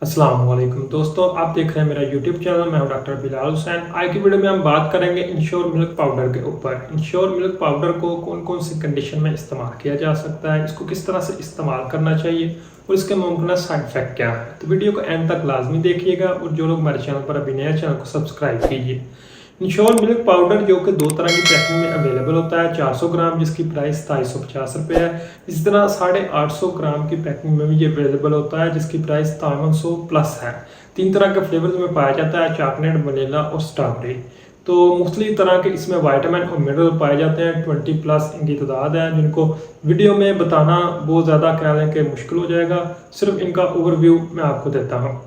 अस्सलाम वालेकुम दोस्तों, आप देख रहे हैं मेरा यूट्यूब चैनल। मैं हूं डॉक्टर बिलाल हुसैन। आज की वीडियो में हम बात करेंगे इंश्योर मिल्क पाउडर के ऊपर। इंश्योर मिल्क पाउडर को कौन कौन सी कंडीशन में इस्तेमाल किया जा सकता है, इसको किस तरह से इस्तेमाल करना चाहिए और इसके मुमकिन साइड इफेक्ट क्या है। तो वीडियो को एंड तक लाजमी देखिएगा और जो लोग हमारे चैनल पर अभी नए चैनल को सब्सक्राइब कीजिए। इंश्योर मिल्क पाउडर जो कि दो तरह की पैकिंग में अवेलेबल होता है, 400 ग्राम जिसकी प्राइस 250 रुपये है। इसी तरह 850 ग्राम की पैकिंग में भी ये अवेलेबल होता है जिसकी प्राइस 5300 प्लस है। 3 तरह के फ्लेवर्स में पाया जाता है, चॉकलेट, वनीला और स्ट्रॉबेरी। तो मुख्तलिफ तरह के इसमें वाइटामिन और मिनरल पाए जाते हैं। 20 प्लस इनकी तादाद है जिनको वीडियो में बताना बहुत ज़्यादा कह लें कि मुश्किल हो जाएगा। सिर्फ इनका ओवरव्यू मैं आपको देता हूँ।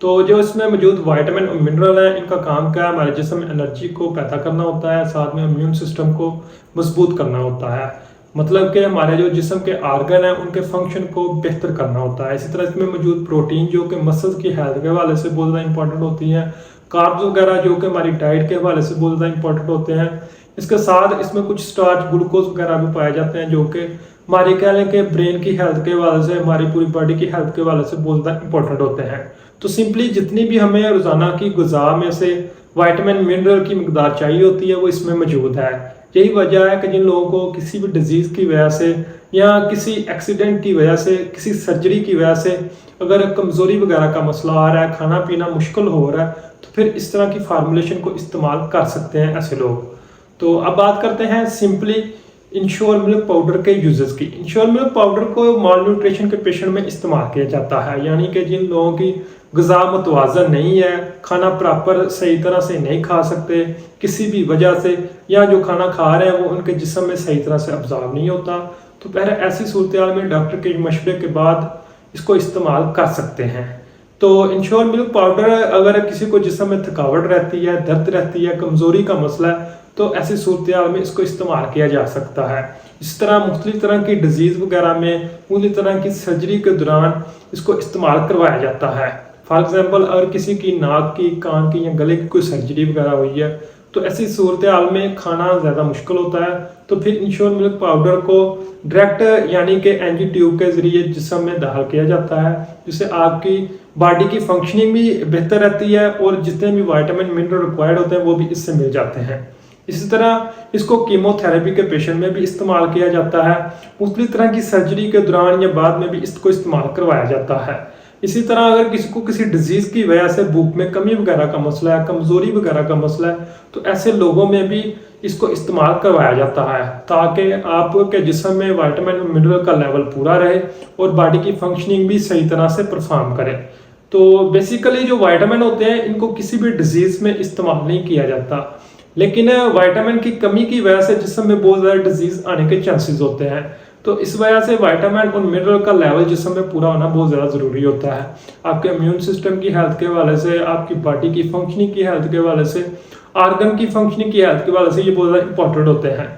तो जो इसमें मौजूद वाइटामिन और मिनरल है, इनका काम क्या है, हमारे जिस्म में एनर्जी को पैदा करना होता है, साथ में इम्यून सिस्टम को मजबूत करना होता है। मतलब कि हमारे जो जिस्म के आर्गन हैं उनके फंक्शन को बेहतर करना होता है। इसी तरह इसमें मौजूद प्रोटीन जो कि मसल्स की हेल्थ के हवाले से बहुत ज़्यादा इंपॉर्टेंट होती हैं, कार्ब्स वगैरह जो कि हमारी डाइट के हवाले से बहुत ज़्यादा इंपॉर्टेंट होते हैं। इसके साथ इसमें कुछ स्टार्च, ग्लूकोज वगैरह भी पाए जाते हैं जो कि हमारी कह लें कि ब्रेन की हेल्थ के हवाले से, हमारी पूरी बॉडी की हेल्थ के हवाले से बहुत ज़्यादा इंपॉर्टेंट होते हैं। तो सिंपली जितनी भी हमें रोज़ाना की ग़िज़ा में से वाइटामिन मिनरल की मकदार चाहिए होती है वो इसमें मौजूद है। यही वजह है कि जिन लोगों को किसी भी डिजीज़ की वजह से या किसी एक्सीडेंट की वजह से, किसी सर्जरी की वजह से अगर कमज़ोरी वगैरह का मसला आ रहा है, खाना पीना मुश्किल हो रहा है, तो फिर इस तरह की फार्मूलेशन को इस्तेमाल कर सकते हैं ऐसे लोग। तो अब बात करते हैं सिंपली इंश्योर मिल्क पाउडर के यूजेस की। इंश्योर मिल्क पाउडर को माल न्यूट्रिशन के पेशेंट में इस्तेमाल किया जाता है, यानी कि जिन लोगों की ग़िज़ा मुतवाज़न नहीं है, खाना प्रॉपर सही तरह से नहीं खा सकते किसी भी वजह से, या जो खाना खा रहे हैं वो उनके जिस्म में सही तरह से अब्ज़ॉर्ब नहीं होता, तो पहले ऐसी सूरत हाल में डॉक्टर के मशवरे के बाद इसको इस्तेमाल कर सकते हैं। तो इंश्योर मिल्क पाउडर अगर किसी को जिस्म में थकावट रहती है, दर्द रहती है, कमज़ोरी का मसला है, तो ऐसी सूरत हाल में इसको इस्तेमाल किया जा सकता है। इस तरह मुख्तलिफ तरह की डिजीज़ वगैरह में, मुख्तलिफ तरह की सर्जरी के दौरान इसको इस्तेमाल करवाया जाता है। फॉर एग्जांपल अगर किसी की नाक की, कान की या गले की कोई सर्जरी वगैरह हुई है, तो ऐसी सूरत हाल में खाना ज़्यादा मुश्किल होता है, तो फिर इंश्योर मिल्क पाउडर को डायरेक्ट यानी कि एनजी ट्यूब के ज़रिए जिस्म में दाखिल किया जाता है, जिससे आपकी बॉडी की फंक्शनिंग भी बेहतर रहती है और जितने भी वाइटामिन मिनरल रिक्वायर्ड होते हैं वो भी इससे मिल जाते हैं। इसी तरह इसको कीमोथेरेपी के पेशेंट में भी इस्तेमाल किया जाता है। मुख्तलिफ तरह की सर्जरी के दौरान या बाद में भी इसको इस्तेमाल करवाया जाता है। इसी तरह अगर किसी को किसी डिजीज़ की वजह से भूख में कमी वगैरह का मसला है, कमज़ोरी वगैरह का मसला है, तो ऐसे लोगों में भी इसको इस्तेमाल करवाया जाता है ताकि आपके जिस्म में वाइटामिन और मिनरल का लेवल पूरा रहे और बॉडी की फंक्शनिंग भी सही तरह से परफॉर्म करे। तो बेसिकली जो वाइटामिन होते हैं इनको किसी भी डिजीज़ में इस्तेमाल नहीं किया जाता, लेकिन वाइटामिन की कमी की वजह से जिस्म में बहुत ज़्यादा डिजीज़ आने के चांसेस होते हैं। तो इस वजह से वाइटामिन और मिनरल का लेवल जिस्म में पूरा होना बहुत ज़्यादा ज़रूरी होता है। आपके इम्यून सिस्टम की हेल्थ के हवाले से, आपकी बॉडी की फंक्शनिंग की हेल्थ के हवाले से, आर्गन की फंक्शनिंग की हेल्थ के हवाले से ये बहुत ज़्यादा इंपॉर्टेंट होते हैं।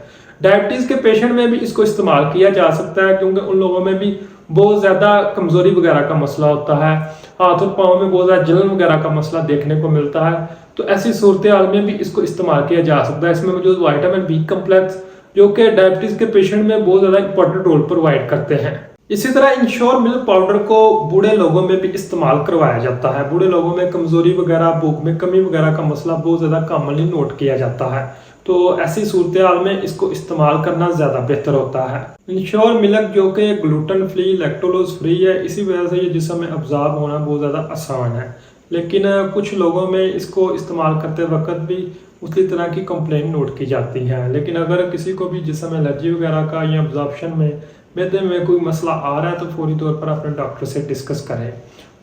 डायबिटीज़ के पेशेंट में भी इसको इस्तेमाल किया जा सकता है क्योंकि उन लोगों में भी बहुत ज़्यादा कमज़ोरी वगैरह का मसला होता है, हाथ और पाँव में बहुत ज़्यादा जलन वगैरह का मसला देखने को मिलता है। तो ऐसी सूरत हाल में भी इसको इस्तेमाल किया जा सकता है। इसमें मौजूद वाइटामिन बी कम्प्लेक्स जो कि डायबिटीज़ के पेशेंट में बहुत ज़्यादा इंपॉर्टेंट रोल प्रोवाइड करते हैं। इसी तरह इंश्योर मिल्क पाउडर को बूढ़े लोगों में भी इस्तेमाल करवाया जाता है। बूढ़े लोगों में कमज़ोरी वगैरह, भूख में कमी वगैरह का मसला बहुत ज़्यादा कॉमनली नोट किया जाता है, तो ऐसी सूरत हाल में इसको इस्तेमाल करना ज़्यादा बेहतर होता है। इंश्योर मिल्क जो कि ग्लूटेन फ्री, लैक्टोलोज फ्री है, इसी वजह से ये जिस्म में अब्जॉर्ब होना बहुत ज़्यादा आसान है। लेकिन कुछ लोगों में इसको इस्तेमाल करते वक्त भी उसी तरह की कंप्लेंट नोट की जाती है। लेकिन अगर किसी को भी जिस्म में एलर्जी वगैरह का या अब्जॉर्प्शन में, मैदे में कोई मसला आ रहा है, तो फौरी तौर पर अपने डॉक्टर से डिस्कस करें।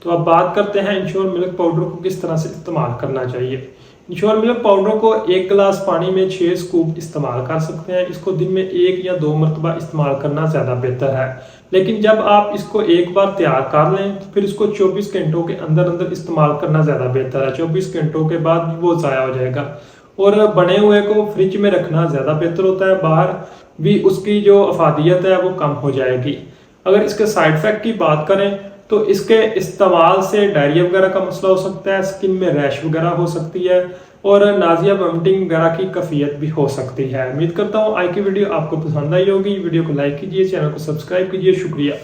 तो अब बात करते हैं इंश्योर मिल्क पाउडर को किस तरह से इस्तेमाल करना चाहिए। इंश्योर मिल्क पाउडर को 1 गिलास पानी में 6 स्कूप इस्तेमाल कर सकते हैं। इसको दिन में 1 या 2 मरतबा इस्तेमाल करना ज़्यादा बेहतर है। लेकिन जब आप इसको एक बार तैयार कर लें तो फिर इसको 24 घंटों के अंदर अंदर इस्तेमाल करना ज़्यादा बेहतर है। 24 घंटों के बाद वो ज़ाया हो जाएगा और बने हुए को फ्रिज में रखना ज़्यादा बेहतर होता है। बाहर भी उसकी जो अफादियत है वो कम हो जाएगी। अगर इसके साइड इफ़ेक्ट की बात करें तो इसके इस्तेमाल से डायरिया वगैरह का मसला हो सकता है, स्किन में रैश वगैरह हो सकती है और नाजिया वोमिटिंग वगैरह की कैफियत भी हो सकती है। उम्मीद करता हूँ आज की वीडियो आपको पसंद आई होगी। वीडियो को लाइक कीजिए, चैनल को सब्सक्राइब कीजिए। शुक्रिया।